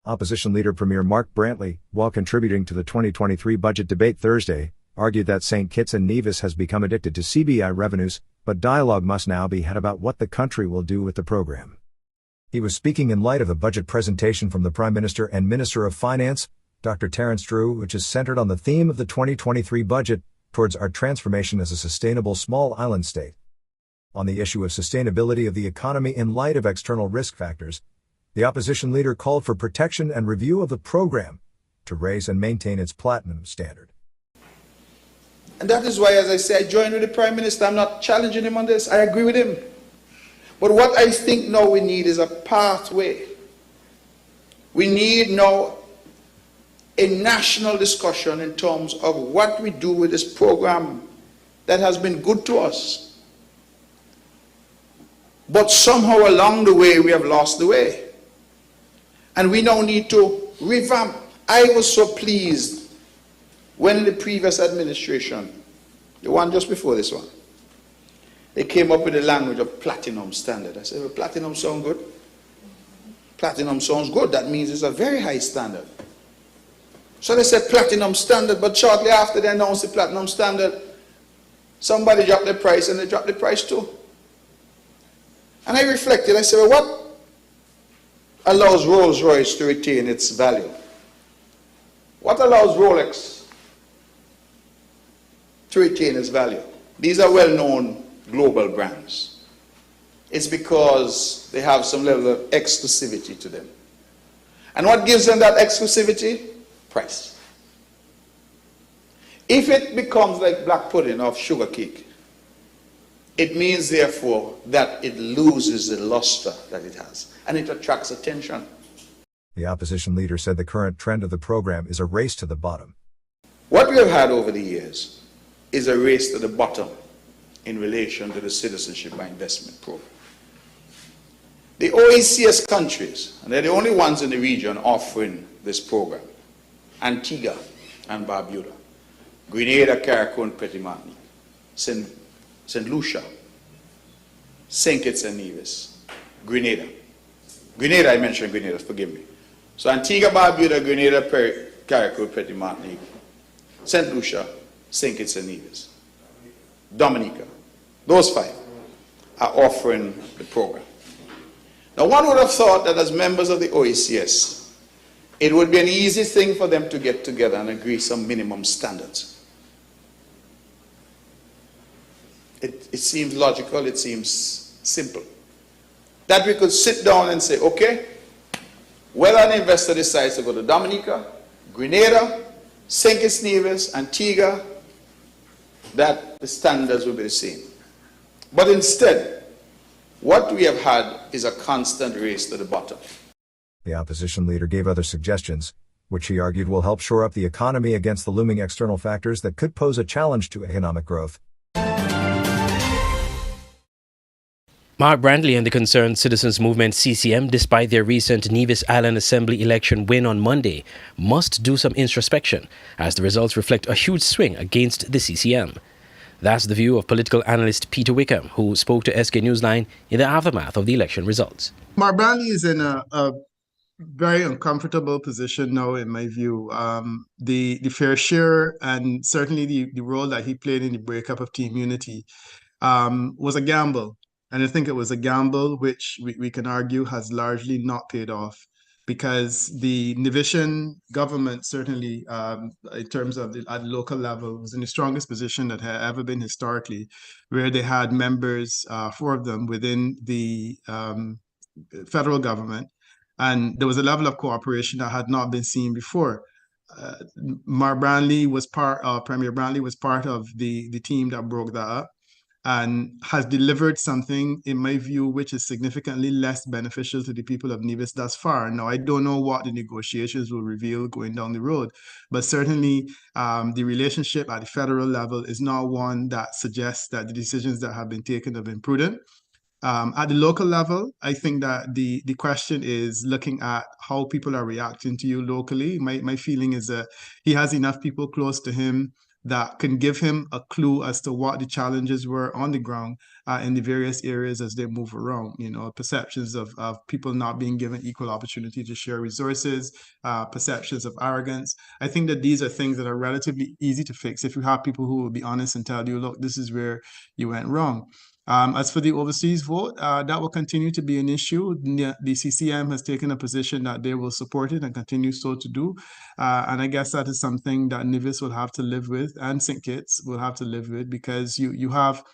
Opposition Leader Premier Mark Brantley, while contributing to the 2023 budget debate Thursday, argued that St. Kitts and Nevis has become addicted to CBI revenues, but dialogue must now be had about what the country will do with the program. He was speaking in light of the budget presentation from the Prime Minister and Minister of Finance, Dr. Terence Drew, which is centered on the theme of the 2023 budget, towards our transformation as a sustainable small island state. On the issue of sustainability of the economy in light of external risk factors, the opposition leader called for protection and review of the program to raise and maintain its platinum standard. And that is why, as I say, I join with the Prime Minister. I'm not challenging him on this. I agree with him. But what I think now we need is a pathway. We need now a national discussion in terms of what we do with this program that has been good to us. But somehow along the way, we have lost the way. And we now need to revamp. I was so pleased when the previous administration, the one just before this one, they came up with the language of platinum standard. I said, well, platinum sounds good. Platinum sounds good. That means it's a very high standard. So they said platinum standard, but shortly after they announced the platinum standard, somebody dropped the price and they dropped the price too. And I reflected, I said, well, what allows Rolls-Royce to retain its value? What allows Rolex to retain its value? These are well-known global brands. It's because they have some level of exclusivity to them. And what gives them that exclusivity? Price. If it becomes like black pudding or sugar cake, it means therefore that it loses the luster that it has and it attracts attention. The opposition leader said the current trend of the program is a race to the bottom. What we have had over the years is a race to the bottom in relation to the citizenship by investment program. The OECS countries, and they're the only ones in the region offering this program, Antigua and Barbuda, Grenada, Carriacou and Petit Martinique, St. Lucia, St. Kitts and Nevis, Grenada. Grenada, I mentioned Grenada, forgive me. So Antigua, Barbuda, Grenada, Carriacou, Petit Martinique, St. Lucia, St. Kitts and Nevis, Dominica. Those five are offering the program. Now one would have thought that as members of the OECS, it would be an easy thing for them to get together and agree some minimum standards. It seems logical, it seems simple. That we could sit down and say, okay, whether an investor decides to go to Dominica, Grenada, St. Kitts and Nevis, Antigua, that the standards will be the same. But instead, what we have had is a constant race to the bottom. The opposition leader gave other suggestions, which he argued will help shore up the economy against the looming external factors that could pose a challenge to economic growth. Mark Brantley and the Concerned Citizens Movement CCM, despite their recent Nevis Island Assembly election win on Monday, must do some introspection as the results reflect a huge swing against the CCM. That's the view of political analyst Peter Wickham, who spoke to Skn Newsline in the aftermath of the election results. Mark Brantley is in a very uncomfortable position now, in my view. The fair share and certainly the role that he played in the breakup of Team Unity was a gamble. And I think it was a gamble which we can argue has largely not paid off, because the Nevisian government certainly, in terms of at the local level, was in the strongest position that had ever been historically, where they had members, 4 of them, within the federal government. And there was a level of cooperation that had not been seen before. Mark Brantley was Premier Brantley was part of the team that broke that up, and has delivered something, in my view, which is significantly less beneficial to the people of Nevis thus far. Now, I don't know what the negotiations will reveal going down the road, but certainly the relationship at the federal level is not one that suggests that the decisions that have been taken have been prudent. At the local level, I think that the question is looking at how people are reacting to you locally. My feeling is that he has enough people close to him that can give him a clue as to what the challenges were on the ground in the various areas as they move around. Perceptions of people not being given equal opportunity to share resources, perceptions of arrogance. I think that these are things that are relatively easy to fix if you have people who will be honest and tell you, look, this is where you went wrong. As for the overseas vote, that will continue to be an issue. The CCM has taken a position that they will support it and continue so to do. And I guess that is something that Nevis will have to live with, and St. Kitts will have to live with, because you have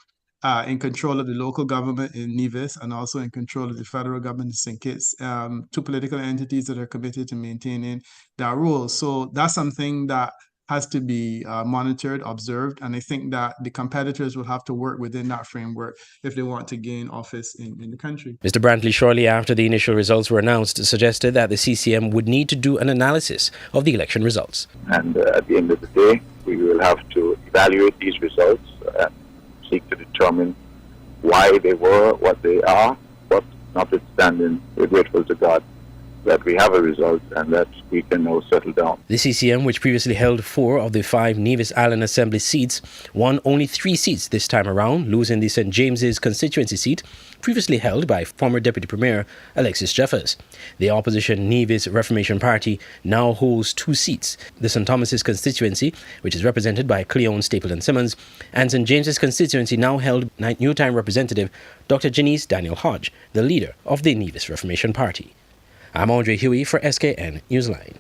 in control of the local government in Nevis and also in control of the federal government in St. Kitts, two political entities that are committed to maintaining that rule. So that's something that has to be monitored, observed, and I think that the competitors will have to work within that framework if they want to gain office in the country. Mr. Brantley, shortly after the initial results were announced, suggested that the CCM would need to do an analysis of the election results. And at the end of the day, we will have to evaluate these results and seek to determine why they were what they are, but notwithstanding, we're grateful to God that we have a result and that we can now settle down. The CCM, which previously held 4 of the 5 Nevis Island Assembly seats, won only 3 seats this time around, losing the St. James's constituency seat, previously held by former Deputy Premier Alexis Jeffers. The opposition Nevis Reformation Party now holds 2 seats, the St. Thomas's constituency, which is represented by Cleone Stapleton Simmons, and St. James's constituency now held by New Time representative Dr. Janice Daniel Hodge, the leader of the Nevis Reformation Party. I'm Andre Huey for Skn Newsline.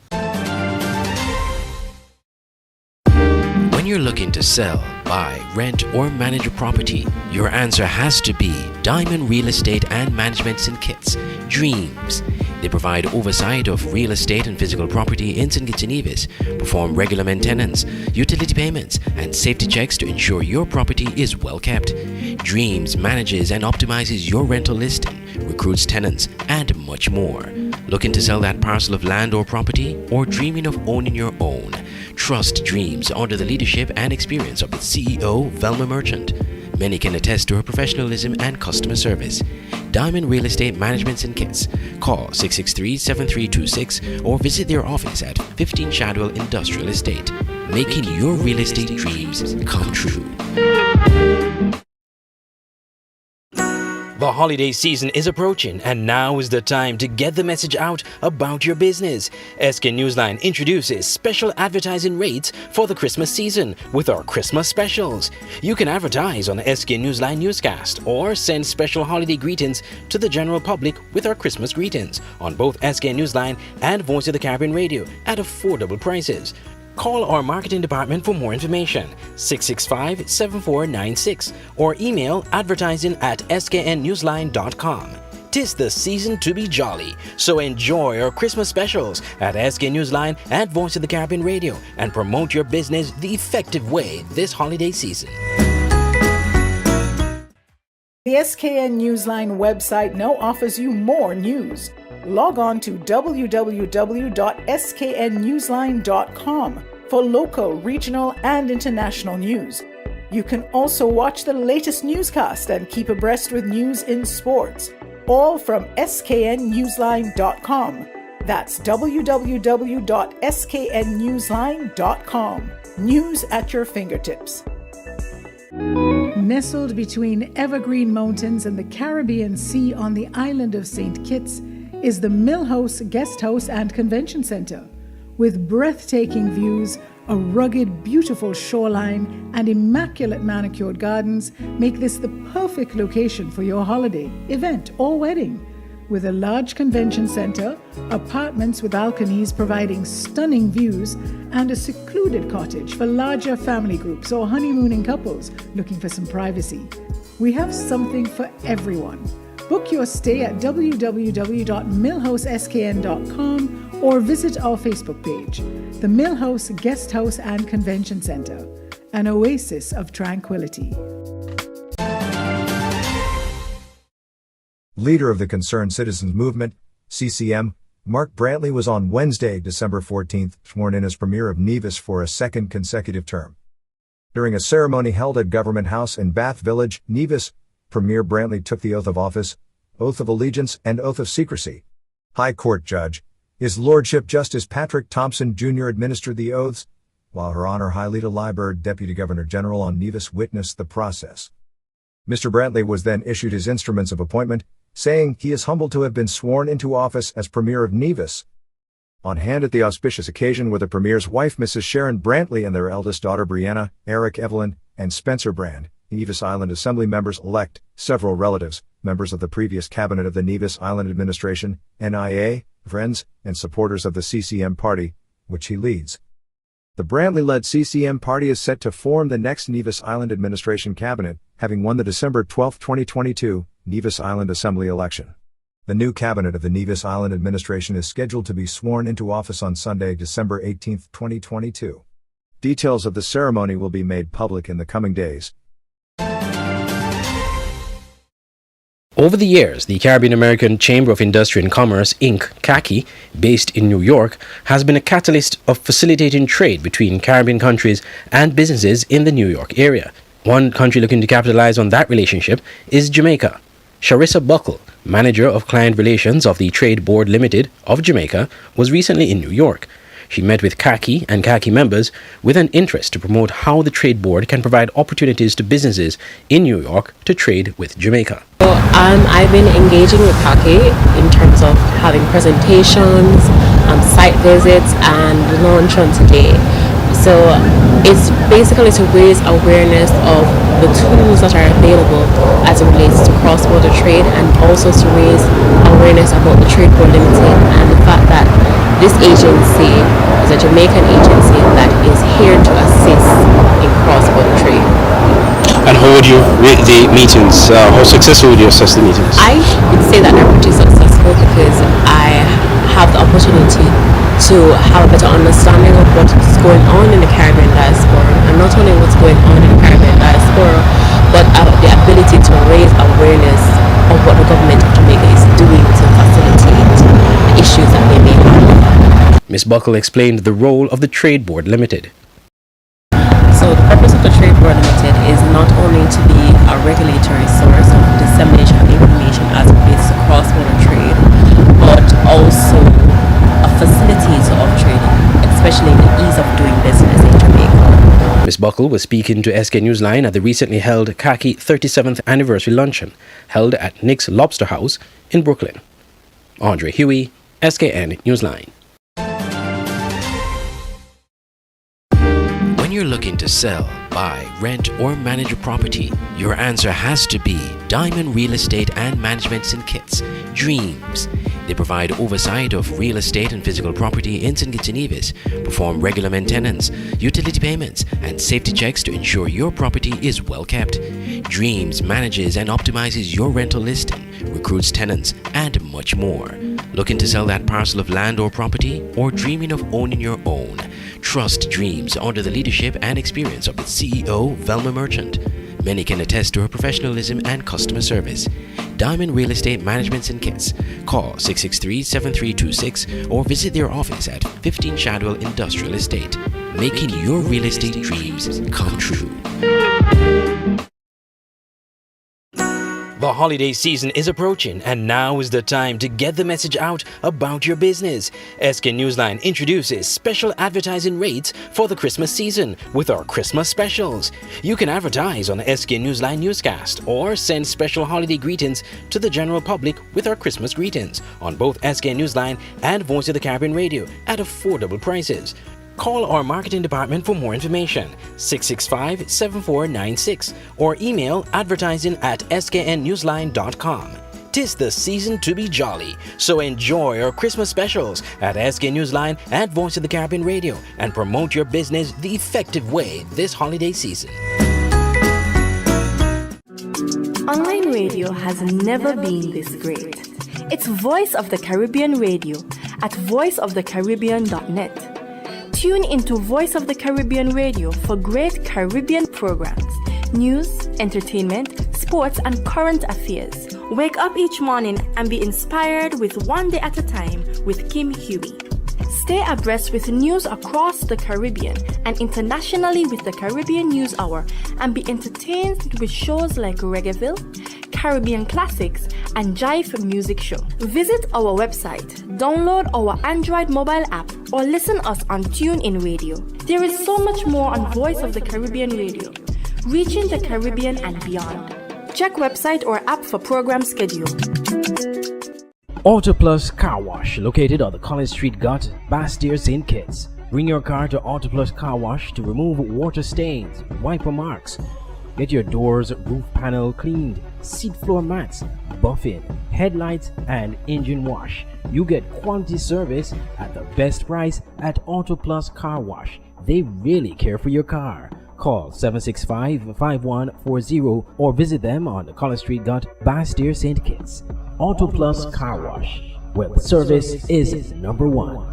When you're looking to sell, buy, rent, or manage a property, your answer has to be Diamond Real Estate and Management St. Kitts, Dreams. They provide oversight of real estate and physical property in St. Kitts and Nevis, perform regular maintenance, utility payments, and safety checks to ensure your property is well kept. Dreams manages and optimizes your rental listing, recruits tenants, and much more. Looking to sell that parcel of land or property, or dreaming of owning your own? Trust Dreams under the leadership and experience of its CEO, Velma Merchant. Many can attest to her professionalism and customer service. Diamond Real Estate Management St. Kitts. Call 663-7326 or visit their office at 15 Shadwell Industrial Estate, making your real estate dreams come true. The holiday season is approaching, and now is the time to get the message out about your business. Skn Newsline introduces special advertising rates for the Christmas season with our Christmas specials. You can advertise on the Skn Newsline Newscast or send special holiday greetings to the general public with our Christmas greetings on both Skn Newsline and Voice of the Caribbean Radio at affordable prices. Call our marketing department for more information, 665-7496, or email advertising@sknnewsline.com. 'Tis the season to be jolly, so enjoy our Christmas specials at Skn Newsline and Voice of the Caribbean Radio and promote your business the effective way this holiday season. The SKN Newsline website now offers you more news. Log on to www.sknnewsline.com for local, regional, and international news. You can also watch the latest newscast and keep abreast with news in sports, all from sknnewsline.com. That's www.sknnewsline.com. News at your fingertips. Nestled between evergreen mountains and the Caribbean Sea on the island of St. Kitts is the Millhouse Guest House and Convention Center. With breathtaking views, a rugged, beautiful shoreline, and immaculate manicured gardens make this the perfect location for your holiday, event, or wedding. With a large convention center, apartments with balconies providing stunning views, and a secluded cottage for larger family groups or honeymooning couples looking for some privacy. We have something for everyone. Book your stay at www.millhouseskn.com or visit our Facebook page, the Millhouse Guest House and Convention Center, an oasis of tranquility. Leader of the Concerned Citizens Movement, CCM, Mark Brantley was on Wednesday, December 14th, sworn in as Premier of Nevis for a second consecutive term. During a ceremony held at Government House in Bath Village, Nevis, Premier Brantley took the oath of office, oath of allegiance, and oath of secrecy. High Court Judge, His Lordship Justice Patrick Thompson Jr. administered the oaths. while Her Honor Hailita Liburd, Deputy Governor General on Nevis, witnessed the process. Mr. Brantley was then issued his instruments of appointment, saying he is humbled to have been sworn into office as Premier of Nevis. On hand at the auspicious occasion were the Premier's wife, Mrs. Sharon Brantley, and their eldest daughter, Brianna, Eric, Evelyn, and Spencer Brand, Nevis Island Assembly members-elect, several relatives, members of the previous cabinet of the Nevis Island Administration, NIA, friends, and supporters of the CCM party, which he leads. The Brantley-led CCM party is set to form the next Nevis Island Administration cabinet, having won the December 12, 2022, Nevis Island Assembly election. The new cabinet of the Nevis Island Administration is scheduled to be sworn into office on Sunday, December 18, 2022. Details of the ceremony will be made public in the coming days. Over the years, the Caribbean American Chamber of Industry and Commerce, Inc., CACI, based in New York, has been a catalyst of facilitating trade between Caribbean countries and businesses in the New York area. One country looking to capitalize on that relationship is Jamaica. Charissa Buckle, manager of client relations of the Trade Board Limited of Jamaica, was recently in New York. She met with CACI and CACI members with an interest to promote how the Trade Board can provide opportunities to businesses in New York to trade with Jamaica. So, I've been engaging with CACI in terms of having presentations, site visits, and launch on today. So it's basically to raise awareness of the tools that are available as it relates to cross-border trade, and also to raise awareness about the Trade Board Limited and the fact that this agency is a Jamaican agency that is here to assist in cross-border trade. And how would you rate the meetings? How successful would you assess the meetings? I would say that they're pretty successful because I have the opportunity to have a better understanding of what is going on in the Caribbean diaspora, and not only what's going on in the Caribbean diaspora, but the ability to raise awareness of what the government of Jamaica is doing to facilitate the issues that they may have. Ms. Buckle explained the role of the Trade Board Limited. So the purpose of the Trade Board Limited is not only to be a regulatory source of dissemination of information as it relates to cross-border trade, but also a facilitator of trading, especially in the ease of doing business in Jamaica. Ms. Buckle was speaking to Skn Newsline at the recently held CACI 37th Anniversary Luncheon, held at Nick's Lobster House in Brooklyn. Andre Huey, Skn Newsline. When you're looking to sell, buy, rent, or manage a property, your answer has to be Diamond Real Estate and Management St. Kitts, Dreams. They provide oversight of real estate and physical property in St. Kitts and Nevis, perform regular maintenance, utility payments, and safety checks to ensure your property is well kept. Dreams manages and optimizes your rental listing, recruits tenants, and much more. Looking to sell that parcel of land or property, or dreaming of owning your own? Trust Dreams under the leadership and experience of its CEO, Velma Merchant. Many can attest to her professionalism and customer service. Diamond Real Estate Management St. Kitts. Call 663-7326 or visit their office at 15 Shadwell Industrial Estate, making your real estate dreams come true. The holiday season is approaching, and now is the time to get the message out about your business. Skn Newsline introduces special advertising rates for the Christmas season with our Christmas specials. You can advertise on the Skn Newsline Newscast or send special holiday greetings to the general public with our Christmas greetings on both Skn Newsline and Voice of the Caribbean Radio at affordable prices. Call our marketing department for more information, 665-7496, or email advertising@sknnewsline.com. 'Tis the season to be jolly, so enjoy our Christmas specials at Skn Newsline and Voice of the Caribbean Radio and promote your business the effective way this holiday season. Online radio has never been this great. It's Voice of the Caribbean Radio at voiceofthecaribbean.net. Tune into Voice of the Caribbean Radio for great Caribbean programs, news, entertainment, sports, and current affairs. Wake up each morning and be inspired with One Day at a Time with Kim Huey. Stay abreast with news across the Caribbean and internationally with the Caribbean News Hour, and be entertained with shows like Reggaeville, Caribbean Classics, and Jive Music Show. Visit our website, download our Android mobile app, or listen us on TuneIn Radio. There is so much more on Voice of the Caribbean Radio, reaching the Caribbean and beyond. Check website or app for program schedule. Auto Plus Car Wash, located on the College Street Gut, Bastille, St. Kitts. Bring your car to Auto Plus Car Wash to remove water stains, wiper marks. Get your doors, roof panel cleaned, seat floor mats, buffing, headlights, and engine wash. You get quality service at the best price at Auto Plus Car Wash. They really care for your car. Call 765-5140 or visit them on the College Street Gut, Bastille, St. Kitts. Auto Plus Car Wash, where the service is number one.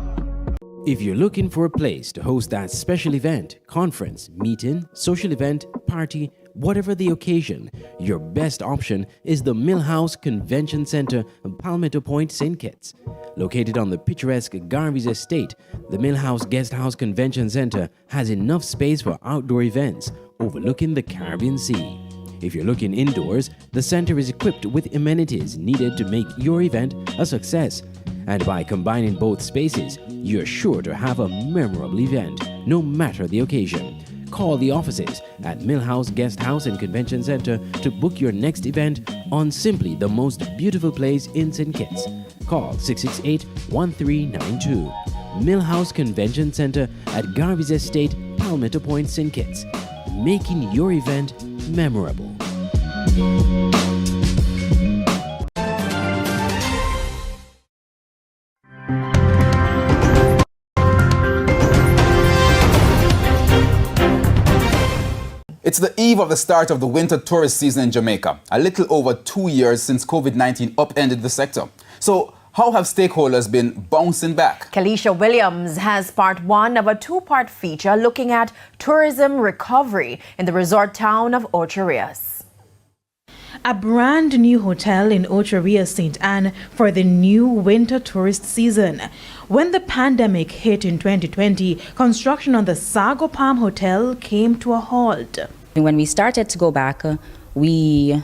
If you're looking for a place to host that special event, conference, meeting, social event, party, whatever the occasion, your best option is the Millhouse Convention Center in Palmetto Point, St. Kitts. Located on the picturesque Garvey's Estate, the Millhouse Guesthouse Convention Center has enough space for outdoor events overlooking the Caribbean Sea. If you're looking indoors, the center is equipped with amenities needed to make your event a success. And by combining both spaces, you're sure to have a memorable event, no matter the occasion. Call the offices at Millhouse Guesthouse and Convention Center to book your next event on simply the most beautiful place in St. Kitts. Call 668-1392. Millhouse Convention Center at Garvey's Estate, Palmetto Point, St. Kitts. Making your event memorable. It's the eve of the start of the winter tourist season in Jamaica, a little over 2 years since COVID-19 upended the sector. So how have stakeholders been bouncing back? Kalisha Williams has part one of a two-part feature looking at tourism recovery in the resort town of Ocho Rios. A brand new hotel in Ocho Rios, St. Anne for the new winter tourist season. When the pandemic hit in 2020, construction on the Sago Palm Hotel came to a halt. When we started to go back, we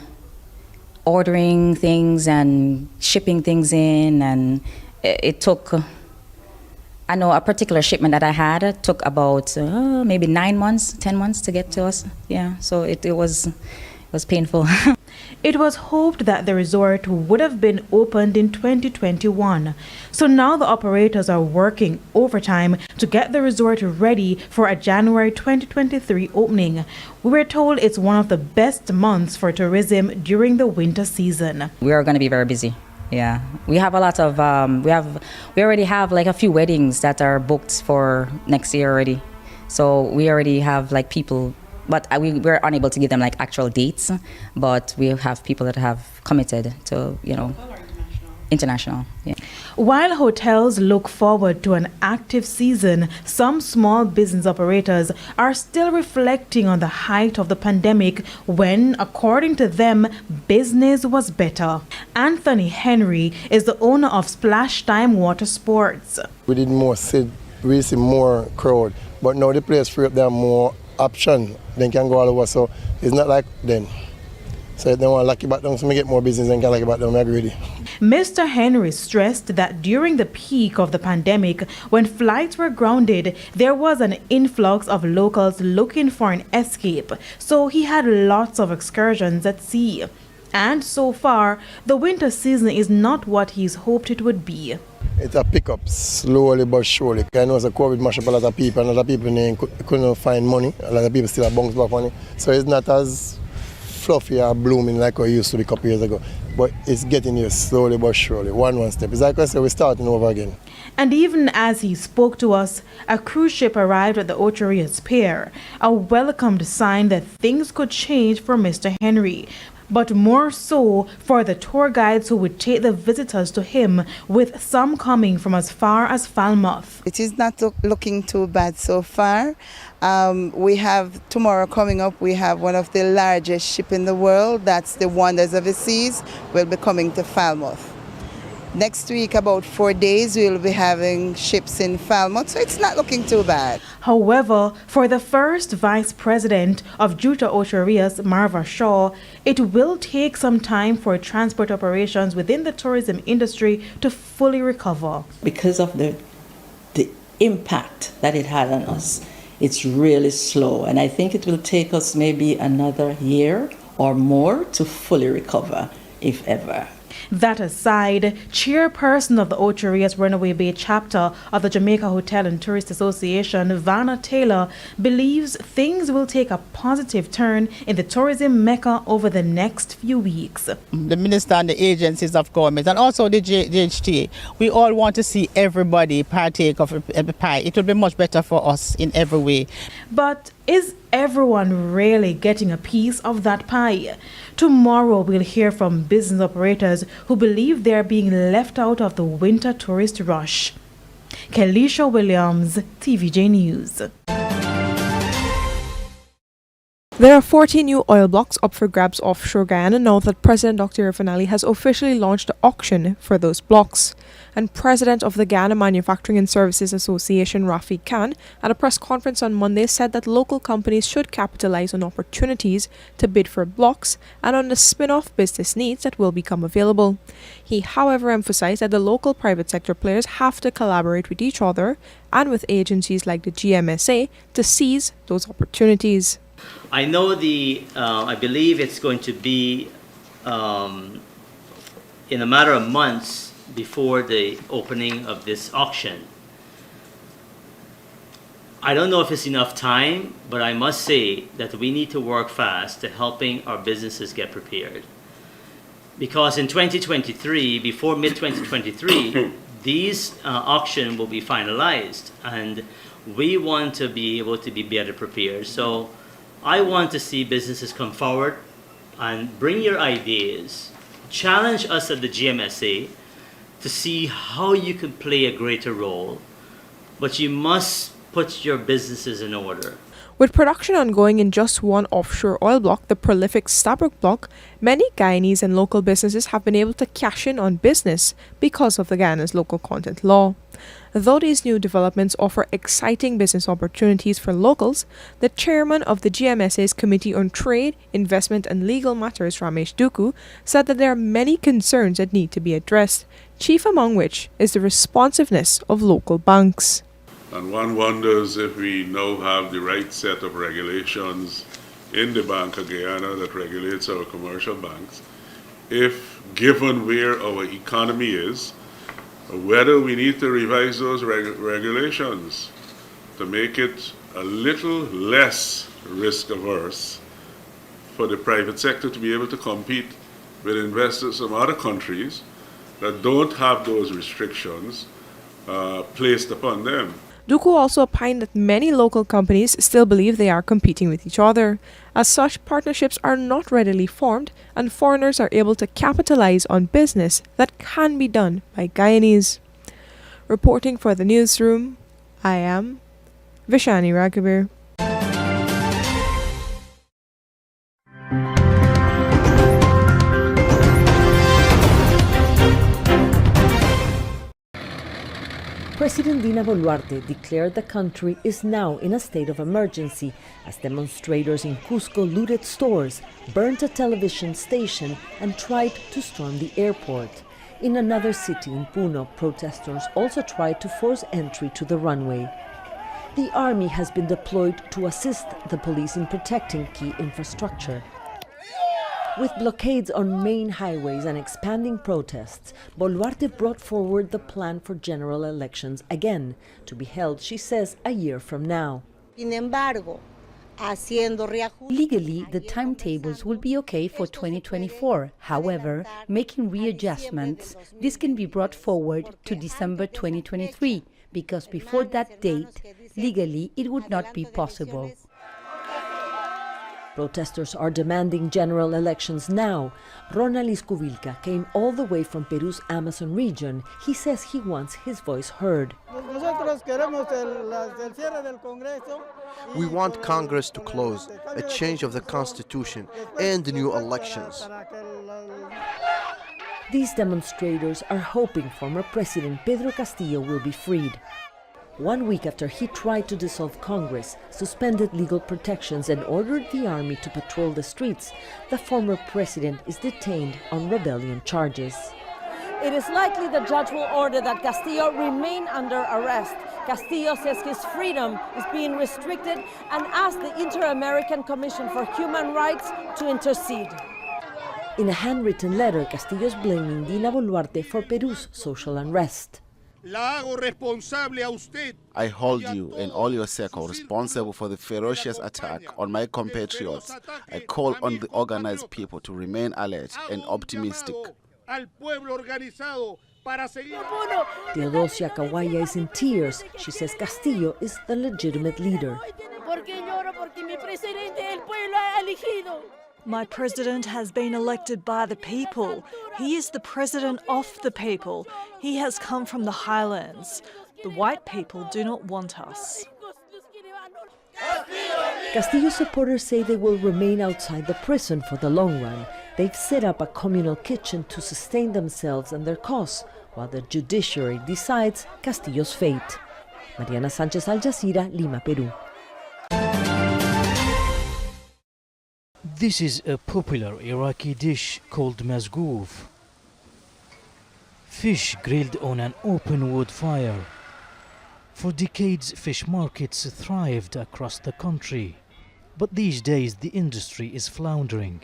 ordering things and shipping things in, and it took, I know a particular shipment that I had took about maybe 9 months, 10 months to get to us. Yeah, so it was painful. It was hoped that the resort would have been opened in 2021. So now the operators are working overtime to get the resort ready for a January 2023 opening. We were told it's one of the best months for tourism during the winter season. We are going to be very busy. Yeah, we have a lot of, we already have like a few weddings that are booked for next year already. So we already have like people, but we're unable to give them like actual dates, but we have people that have committed to, international. Yeah. While hotels look forward to an active season, some small business operators are still reflecting on the height of the pandemic when, according to them, business was better. Anthony Henry is the owner of Splash Time Water Sports. We did more we see more crowd, but now the place free up, there are more option. They can go all over, so it's not like then. So if they want to lock it back down, so we get more business and can lock it back down, I agree. Mr. Henry stressed that during the peak of the pandemic, when flights were grounded, there was an influx of locals looking for an escape, so he had lots of excursions at sea. And so far, the winter season is not what he's hoped it would be. It's a pickup, slowly but surely. I know the COVID mashed up a lot of people, and a lot of people couldn't find money. A lot of people still have bounce back money. So it's not as fluffy or blooming like it used to be a couple years ago. But it's getting here slowly but surely, one step. It's like I said, we're starting over again. And even as he spoke to us, a cruise ship arrived at the Ocho Rios Pier, a welcomed sign that things could change for Mr. Henry, but more so for the tour guides who would take the visitors to him, with some coming from as far as Falmouth. It is not looking too bad so far. We have tomorrow coming up, we have one of the largest ships in the world, that's the Wonders of the Seas, will be coming to Falmouth. Next week, about 4 days, we'll be having ships in Falmouth, so it's not looking too bad. However, for the first vice president of Juta Ocho Rios, Marva Shaw, it will take some time for transport operations within the tourism industry to fully recover. Because of the impact that it had on us, it's really slow, and I think it will take us maybe another year or more to fully recover, if ever. That aside, chairperson of the Ocho Rios Runaway Bay chapter of the Jamaica Hotel and Tourist Association, Vanna Taylor, believes things will take a positive turn in the tourism mecca over the next few weeks. The minister and the agencies of government and also the JHTA, we all want to see everybody partake of the pie. It will be much better for us in every way. But is everyone really getting a piece of that pie? Tomorrow we'll hear from business operators who believe they're being left out of the winter tourist rush. Kelisha Williams, TVJ News. There are 40 new oil blocks up for grabs offshore Guyana now that President Dr. Irfaan Ali has officially launched the auction for those blocks. And President of the Guyana Manufacturing and Services Association, Rafi Khan, at a press conference on Monday said that local companies should capitalize on opportunities to bid for blocks and on the spin-off business needs that will become available. He, however, emphasized that the local private sector players have to collaborate with each other and with agencies like the GMSA to seize those opportunities. I know I believe it's going to be in a matter of months before the opening of this auction. I don't know if it's enough time, but I must say that we need to work fast to helping our businesses get prepared. Because in 2023, before mid-2023, these auction will be finalized, and we want to be able to be better prepared. So I want to see businesses come forward and bring your ideas, challenge us at the GMSA to see how you can play a greater role, but you must put your businesses in order. With production ongoing in just one offshore oil block, the prolific Stabroek block, many Guyanese and local businesses have been able to cash in on business because of the Guyana's local content law. Though these new developments offer exciting business opportunities for locals, the chairman of the GMSA's Committee on Trade, Investment and Legal Matters, Ramesh Duku, said that there are many concerns that need to be addressed, chief among which is the responsiveness of local banks. And one wonders if we now have the right set of regulations in the Bank of Guyana that regulates our commercial banks, if given where our economy is, whether we need to revise those regulations to make it a little less risk averse for the private sector to be able to compete with investors from other countries that don't have those restrictions placed upon them. Duku also opined that many local companies still believe they are competing with each other. As such, partnerships are not readily formed and foreigners are able to capitalize on business that can be done by Guyanese. Reporting for the newsroom, I am Vishani Raghavir. President Dina Boluarte declared the country is now in a state of emergency as demonstrators in Cusco looted stores, burnt a television station, and tried to storm the airport. In another city in Puno, protesters also tried to force entry to the runway. The army has been deployed to assist the police in protecting key infrastructure. With blockades on main highways and expanding protests, Boluarte brought forward the plan for general elections again, to be held, she says, a year from now. Legally, the timetables will be okay for 2024. However, making readjustments, this can be brought forward to December 2023, because before that date, legally, it would not be possible. Protesters are demanding general elections now. Ronald Iscuvilca came all the way from Peru's Amazon region. He says he wants his voice heard. We want Congress to close, a change of the Constitution, and the new elections. These demonstrators are hoping former President Pedro Castillo will be freed. 1 week after he tried to dissolve Congress, suspended legal protections and ordered the army to patrol the streets, the former president is detained on rebellion charges. It is likely the judge will order that Castillo remain under arrest. Castillo says his freedom is being restricted and asked the Inter-American Commission for Human Rights to intercede. In a handwritten letter, Castillo is blaming Dina Boluarte for Peru's social unrest. I hold you and all your circle responsible for the ferocious attack on my compatriots. I call on the organized people to remain alert and optimistic. Teodosia Kawaya is in tears. She says Castillo is the legitimate leader. My president has been elected by the people. He is the president of the people. He has come from the highlands. The white people do not want us. Castillo supporters say they will remain outside the prison for the long run. They've set up a communal kitchen to sustain themselves and their cause, while the judiciary decides Castillo's fate. Mariana Sanchez, Al Jazeera, Lima, Peru. This is a popular Iraqi dish called mazgoof. Fish grilled on an open wood fire. For decades, fish markets thrived across the country. But these days, the industry is floundering.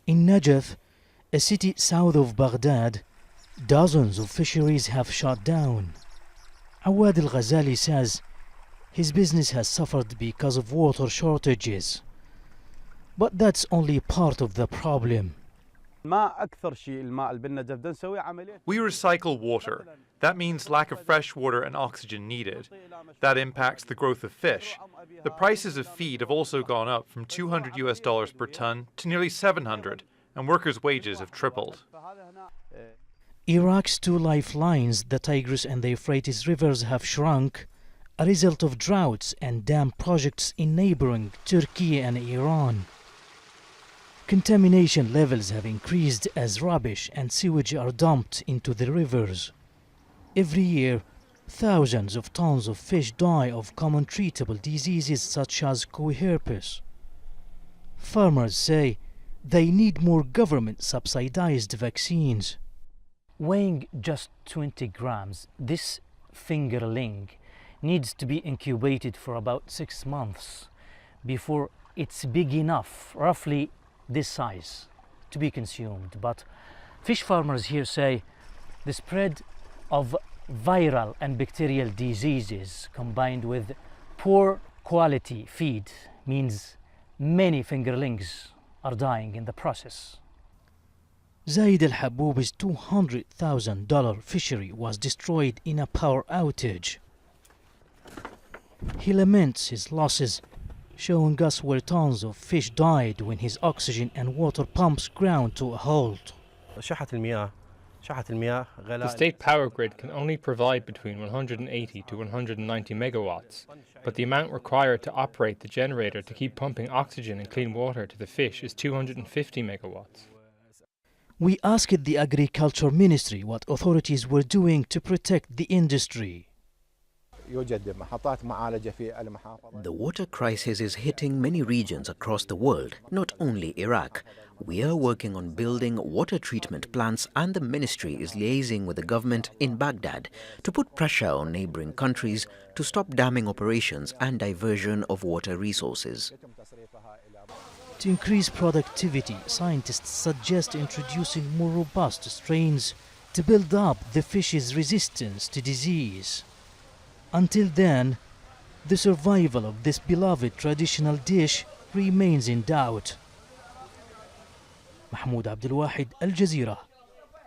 In Najaf, a city south of Baghdad, dozens of fisheries have shut down. Awad al-Ghazali says his business has suffered because of water shortages. But that's only part of the problem. We recycle water. That means lack of fresh water and oxygen needed. That impacts the growth of fish. The prices of feed have also gone up from $200 per ton to nearly $700, and workers' wages have tripled. Iraq's two lifelines, the Tigris and the Euphrates rivers, have shrunk, a result of droughts and dam projects in neighboring Turkey and Iran. Contamination levels have increased as rubbish and sewage are dumped into the rivers. Every year, thousands of tons of fish die of common treatable diseases such as coherpes. Farmers say they need more government-subsidized vaccines. Weighing just 20 grams, this fingerling needs to be incubated for about 6 months before it's big enough, roughly this size, to be consumed. But fish farmers here say the spread of viral and bacterial diseases combined with poor quality feed means many fingerlings are dying in the process. Zaid al-Haboobi's $200,000 fishery was destroyed in a power outage. He laments his losses, showing us where tons of fish died when his oxygen and water pumps ground to a halt. The state power grid can only provide between 180 to 190 megawatts, but the amount required to operate the generator to keep pumping oxygen and clean water to the fish is 250 megawatts. We asked the Agriculture Ministry what authorities were doing to protect the industry. The water crisis is hitting many regions across the world, not only Iraq. We are working on building water treatment plants, and the ministry is liaising with the government in Baghdad to put pressure on neighboring countries to stop damming operations and diversion of water resources. To increase productivity, scientists suggest introducing more robust strains to build up the fish's resistance to disease. Until then, the survival of this beloved traditional dish remains in doubt. Mahmoud Abdul Wahid, Al Jazeera,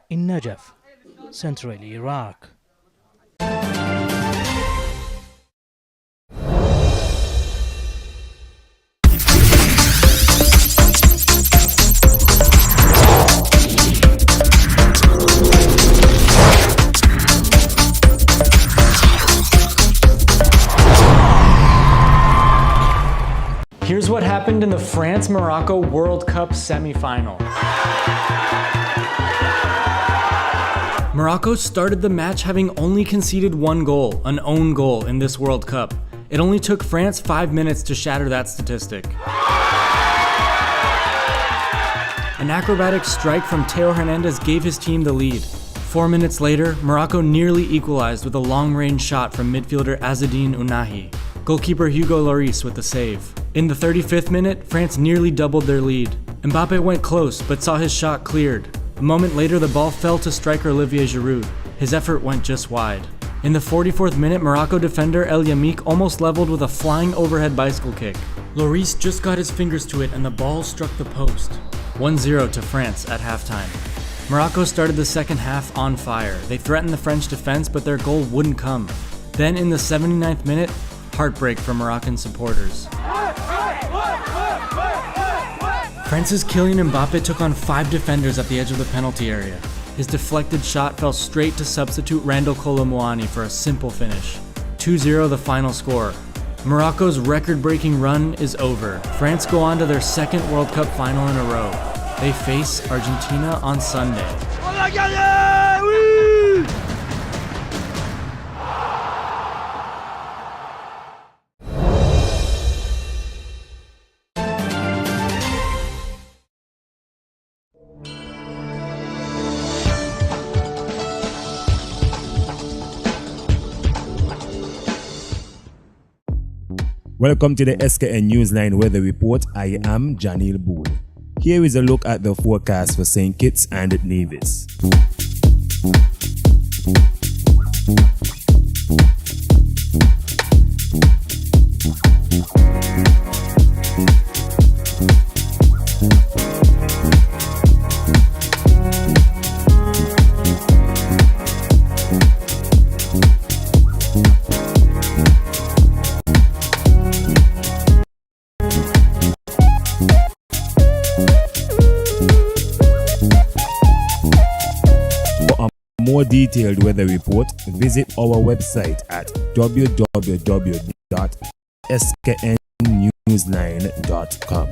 in Najaf, central Iraq. Here's what happened in the France-Morocco World Cup semi-final. Morocco started the match having only conceded one goal, an own goal, in this World Cup. It only took France 5 minutes to shatter that statistic. An acrobatic strike from Theo Hernandez gave his team the lead. 4 minutes later, Morocco nearly equalized with a long-range shot from midfielder Azzedine Ounahi. Goalkeeper Hugo Lloris with the save. In the 35th minute, France nearly doubled their lead. Mbappe went close, but saw his shot cleared. A moment later, the ball fell to striker Olivier Giroud. His effort went just wide. In the 44th minute, Morocco defender El Yamik almost leveled with a flying overhead bicycle kick. Lloris just got his fingers to it and the ball struck the post. 1-0 to France at halftime. Morocco started the second half on fire. They threatened the French defense, but their goal wouldn't come. Then in the 79th minute, heartbreak for Moroccan supporters. France's Kylian Mbappe took on 5 defenders at the edge of the penalty area. His deflected shot fell straight to substitute Randall Kolo Muani for a simple finish. 2-0 the final score. Morocco's record-breaking run is over. France go on to their second World Cup final in a row. They face Argentina on Sunday. Welcome to the Skn Newsline Weather Report. I am Janil Boone. Here is a look at the forecast for St. Kitts and Nevis. More detailed weather report, visit our website at www.sknnewsline.com.